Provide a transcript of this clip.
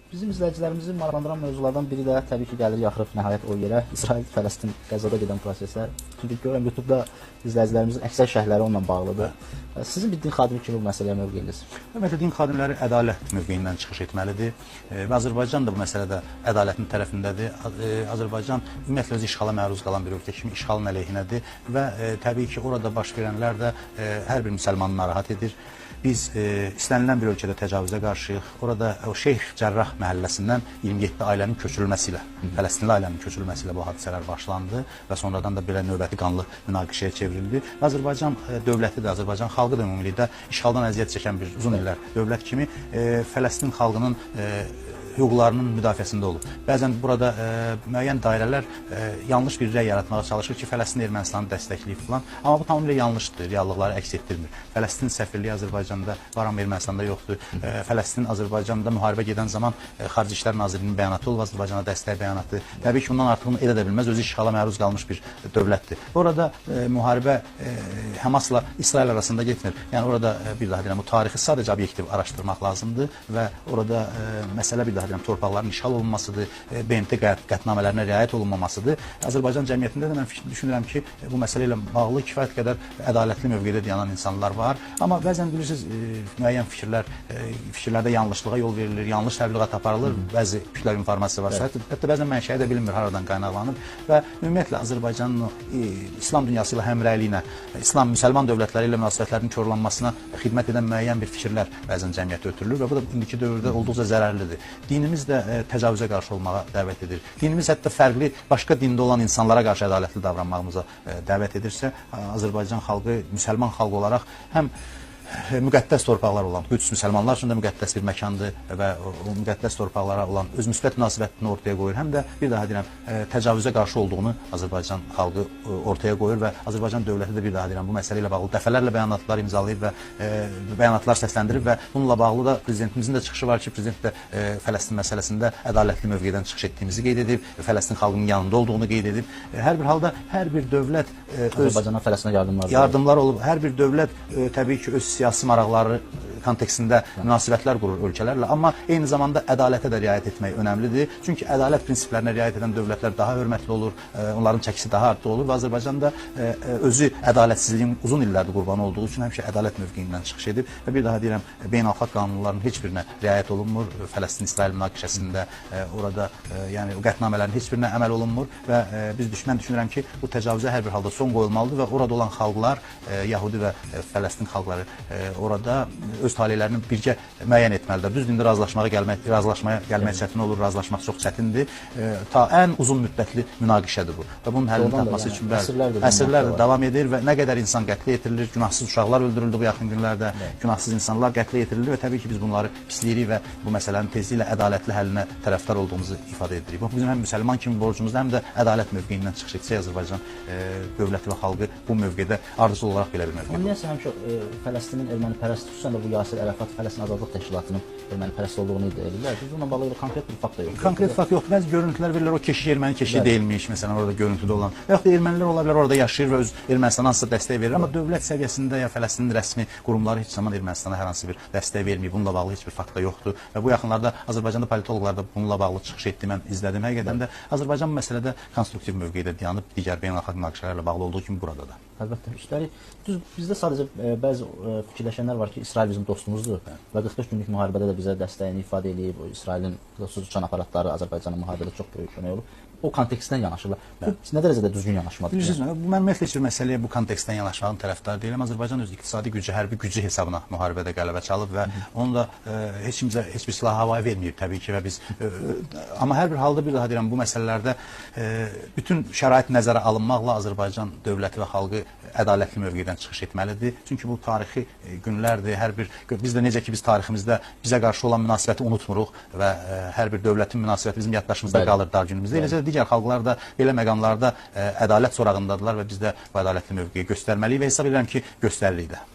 Bizim izləyicilərimizi maraqlandıran mövzulardan biri də təbii ki, gəlir yaxırıq nəhayət o yerə İsrail-Fələstin Qəzzada gedən proseslər. Çünki görürəm YouTube-da izləyicilərimizin əksər şərhləri onunla bağlıdır. Sizin bir din xadimi kimi bu məsələyə mövqeyiniz? Ümumiyyətlə, din xadimləri ədalət mövqeyindən çıxış etməlidir və Azərbaycan da bu məsələdə ədalətin tərəfindədir. Azərbaycan ümumiyyətlə öz işğala məruz qalan bir ölkə kimi işğalın əleyhinədir və təbii ki, orada baş verənlər də hər bir müsəlmanı narahat edir. Biz istənilən bir ölkədə təcavüzə qarşıyıq. Orada o Şeyx Cərrah məhəlləsindən 27 ailənin köçürülməsi ilə, Fələstinli ailənin köçürülməsi ilə bu hadisələr başlandı və sonradan da belə növbəti qanlı münaqişəyə çevrildi. Azərbaycan dövləti də, Azərbaycan xalqı da ümumilikdə işğaldan əziyyət çəkən bir uzun illər dövlət kimi Fələstin xalqının hüquqlarının müdafiəsində olub. Bəzən burada müəyyən dairələr yanlış bir rəy yaratmağa çalışır ki, Fələstin Ermənistanı dəstəkləyib filan. Amma bu tamamilə yanlışdır, reallıqları əks etdirmir. Fələstin səfirliyi Azərbaycanda var, amma Ermənistanda yoxdur. Fələstin Azərbaycanda müharibə gedən zaman Xarici İşlər Nazirliyinin bəyanatı olub, Azərbaycana dəstək bəyanatı. Təbii ki, bundan artıqını edə də bilməz, özü işğala məruz qalmış bir dövlətdir. Orada müharibə Həmasla İsrail arasında getmir. Yəni orada bir daha deyirəm, bu tarixi sadəcə obyektiv araşdırmaq lazımdır və orada məsələ bir daha torpaqların işğal olunmasıdır, BMT qətnamələrinə riayət olunmamasıdır. Azərbaycan cəmiyyətində də mən düşünürəm ki, bu məsələ ilə bağlı kifayət qədər ədalətli mövqedə dayanan insanlar var. Amma bəzən bilirsiniz, müəyyən fikirlərdə yanlışlığa yol verilir, yanlış təbliğat aparılır, bəzi kütləvi informasiya var. Hətta bəzən mənşəyi də bilinmir, haradan qaynaqlanır və ümumiyyətlə Azərbaycanın İslam dünyası ilə həmrəyliyinə, İslam müsəlman dövlətləri ilə münasibətlərinin korlanmasına xidmət edən müəyyən bir fikirlər bəzən cəmiyyətə ötürülür və bu da indiki dövrdə olduqca zərərlidir. Dinimiz də təcavüzə qarşı olmağa dəvət edir. Dinimiz hətta fərqli, başqa dində olan insanlara qarşı ədalətli davranmağımıza dəvət edirsə, Azərbaycan xalqı, müsəlman xalq olaraq həm müqəddəs torpaqlar olan, Qüds müsəlmanlar üçün də müqəddəs bir məkandır və o müqəddəs torpaqlara olan öz müsbət münasibətini ortaya qoyur. Həm də bir daha deyirəm, təcavüzə qarşı olduğunu Azərbaycan xalqı ortaya qoyur və Azərbaycan dövləti də bir daha deyirəm, bu məsələ ilə bağlı dəfələrlə bəyanatlar imzalayıb və bəyanatlar səsləndirib və bununla bağlı da prezidentimizin də çıxışı var ki, prezident də Fələstin məsələsində ədalətli mövqedən çıxış etdiyimizi qeyd edib, Fələstin xalqının yanında olduğunu qeyd edib. Hər bir halda hər bir dövlət Azərbaycana, Fələstinə yardımlar olub. Hər bir dövlət təbii ki, öz siyasi maraqları kontekstində münasibətlər qurur ölkələrlə, amma eyni zamanda ədalətə də riayət etmək önəmlidir. Çünki ədalət prinsiplərinə riayət edən dövlətlər daha hörmətli olur, onların çəkisi daha artıq olur və Azərbaycan da özü ədalətsizliyin uzun illərdir qurbanı olduğu üçün həmişə ədalət mövqeyindən çıxış edib və bir daha deyirəm, beynəlxalq qanunların heç birinə riayət olunmur. Fələstin-İsrail münaqişəsində orada yəni qətnamələrin heç birinə əməl olunmur və mən düşünürəm ki, bu təcavüzə hər bir halda son qoyulmalıdır və orada olan xalqlar, Yahudi və Fələstin xalqları orada öz taleylərini birgə müəyyən etməlidir. Düz dində razılaşmaya gəlmək çətin olur, razılaşmaq çox çətindir. Ta ən uzun müddətli münaqişədir bu. Və bunun həllini tapması üçün əsrlərdir davam edir və nə qədər insan qətlə yetirilir, günahsız uşaqlar öldürüldü bu yaxın günlərdə, günahsız insanlar qətlə yetirilir və təbii ki, biz bunları pisləyirik və bu məsələnin tezliklə ədalətli həllinə tərəfdar olduğumuzu ifadə edirik. Bu bizim həm müsəlman kimi borcumuzdur, həm də ədalət mövqeyindən çıxış etsək Azərbaycan dövləti və xalqı bu mövqedə ardıcıl olaraq belə bir mövqedə. Niyəsə həmişə Fələstinin ermənipərəst, xüsusən də bu Yasir Ərəfat Fələstin Azadlıq Təşkilatının ermənipərəst olduğunu iddia edirlər. Bununla bağlı konkret bir fakt da yoxdur. Konkret fakt yoxdur. Bəzi görüntülər verilir, o keşiş erməni keşişi deyilmiş, məsələn orada görüntüdə olan. Və yaxud da ermənilər ola bilər, orada yaşayır və öz Ermənistana hansısa dəstək verir. Amma dövlət səviyyəsində ya Fələstinin rəsmi qurumları heç zaman Ermənistana hər hansı bir dəstək verməyib. Bununla bağlı heç bir fakt da yoxdur. Və bu yaxınlarda Azərbaycanda politoloqlar da bununla bağlı çıxış etdi, mən izlədim. Həqiqətən də Azərbaycan bu məsələdə konstruktiv mövqedə dayanıb, digər beynəlxalq münaqişələrlə bağlı olduğu kimi burada da. Əlbəttə. Üstəlik, bizdə sadəcə bəzi fikirləşənlər var ki, İsrail bizim dostumuzdur və 45 günlük müharibədə də bizə dəstəyini ifadə edib. İsrailin pilotsuz uçan aparatları Azərbaycanın müharibədə çox böyük kömək olub. O kontekstdən yanaşırlar. Bu nə dərəcədə düzgün yanaşmadır? Bilirsiniz, mən ümumiyyətlə heç bir məsələyə bu kontekstdən yanaşmağın tərəfdarı deyiləm. Azərbaycan öz iqtisadi gücü, hərbi gücü hesabına müharibədə qələbə çalıb və onu da heç kimsə heç bir silah havaya verməyib təbii ki və biz amma hər bir halda bir daha deyirəm, bu məsələlərdə bütün şərait nəzərə alınmaqla Azərbaycan dövləti və xalqı ədalətli mövqedən çıxış etməlidir. Çünki bu tarixi günlərdir. Biz də necə ki biz tariximizdə bizə qarşı olan münasibəti unutmuruq və hər bir dövlətin münasibəti bizim yaddaşımızda qalır dar günümüzdə. Eləcə digər xalqlar da belə məqamlarda ədalət sorağındadılar və biz də bu ədalətli mövqeyi göstərməliyik və hesab edirəm ki, göstəririk də.